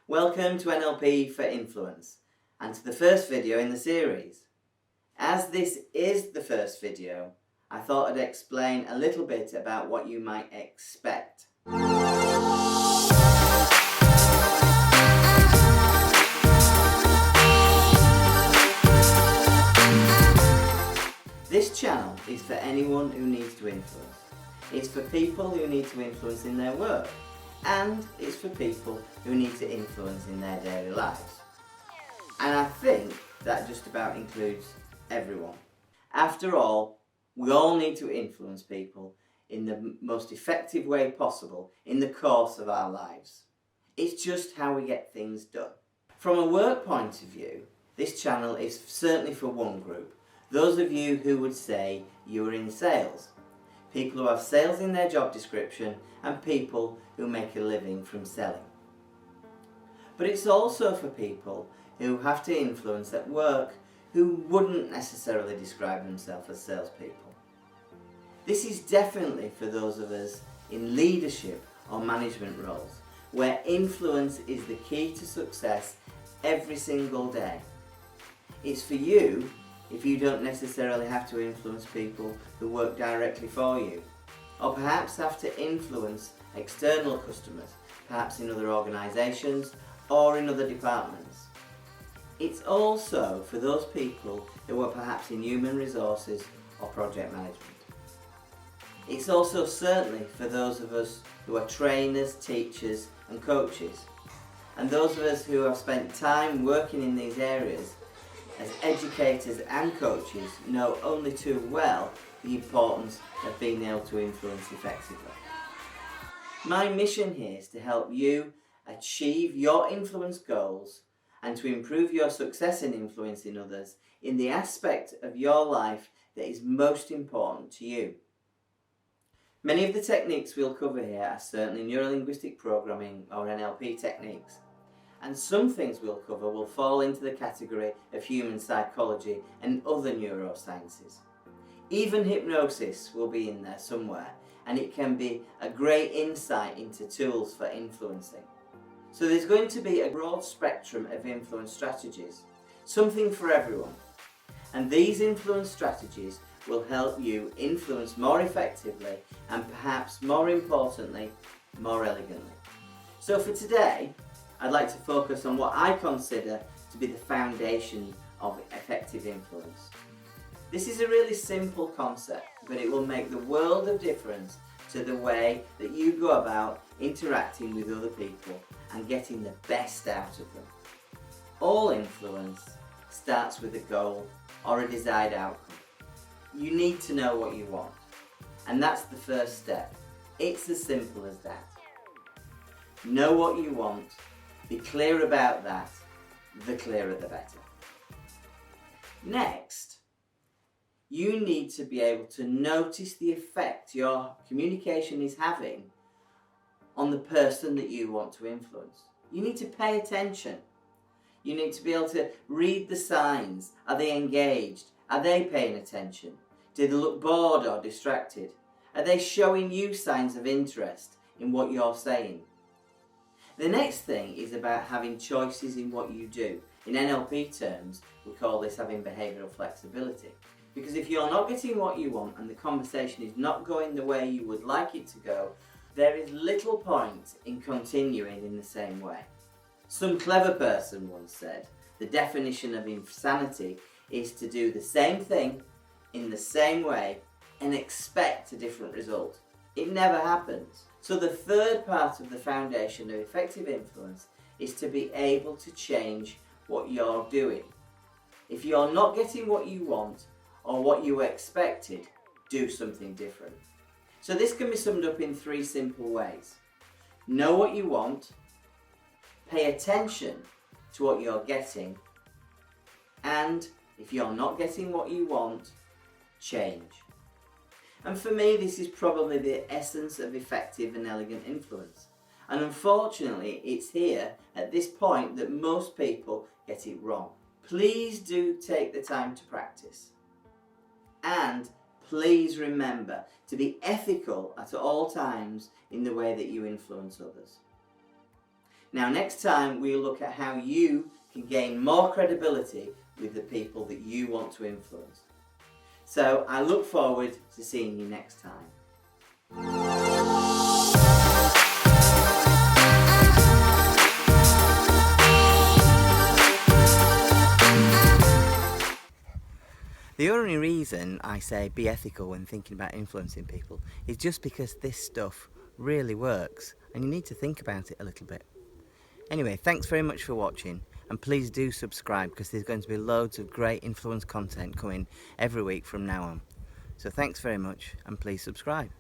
Welcome to NLP for Influence and to the first video in the series. As this is the first video, I thought I'd explain a little bit about what you might expect. This channel is for anyone who needs to influence. It's for people who need to influence in their work, and it's for people who need to influence in their daily lives. And I think that just about includes everyone. After all, we all need to influence people in the most effective way possible in the course of our lives. It's just how we get things done. From a work point of view, this channel is certainly for one group. Those of you who would say you are in sales. People who have sales in their job description and people who make a living from selling. But it's also for people who have to influence at work who wouldn't necessarily describe themselves as salespeople. This is definitely for those of us in leadership or management roles, where influence is the key to success every single day. It's for you if you don't necessarily have to influence people who work directly for you, or perhaps have to influence external customers, perhaps in other organisations or in other departments. It's also for those people who are perhaps in human resources or project management. It's also certainly for those of us who are trainers, teachers and coaches, and those of us who have spent time working in these areas as educators and coaches know only too well the importance of being able to influence effectively. My mission here is to help you achieve your influence goals and to improve your success in influencing others in the aspect of your life that is most important to you. Many of the techniques we'll cover here are certainly neuro-linguistic programming or NLP techniques. And some things we'll cover will fall into the category of human psychology and other neurosciences. Even hypnosis will be in there somewhere, and it can be a great insight into tools for influencing. So there's going to be a broad spectrum of influence strategies, something for everyone. And these influence strategies will help you influence more effectively and perhaps more importantly, more elegantly. So for today, I'd like to focus on what I consider to be the foundation of effective influence. This is a really simple concept, but it will make the world of difference to the way that you go about interacting with other people and getting the best out of them. All influence starts with a goal or a desired outcome. You need to know what you want, and that's the first step. It's as simple as that. Know what you want. Be clear about that, the clearer the better. Next, you need to be able to notice the effect your communication is having on the person that you want to influence. You need to pay attention. You need to be able to read the signs. Are they engaged? Are they paying attention? Do they look bored or distracted? Are they showing you signs of interest in what you're saying? The next thing is about having choices in what you do. In NLP terms, we call this having behavioural flexibility. Because if you're not getting what you want and the conversation is not going the way you would like it to go, there is little point in continuing in the same way. Some clever person once said, the definition of insanity is to do the same thing in the same way and expect a different result. It never happens. So the third part of the foundation of effective influence is to be able to change what you're doing. If you're not getting what you want or what you expected, do something different. So this can be summed up in three simple ways. Know what you want, pay attention to what you're getting, and if you're not getting what you want, change. And for me, this is probably the essence of effective and elegant influence. And unfortunately, it's here at this point that most people get it wrong. Please do take the time to practice. And please remember to be ethical at all times in the way that you influence others. Now next time we'll look at how you can gain more credibility with the people that you want to influence. So I look forward to seeing you next time. The only reason I say be ethical when thinking about influencing people is just because this stuff really works and you need to think about it a little bit. Anyway, thanks very much for watching, and please do subscribe because there's going to be loads of great influence content coming every week from now on. So thanks very much, and please subscribe.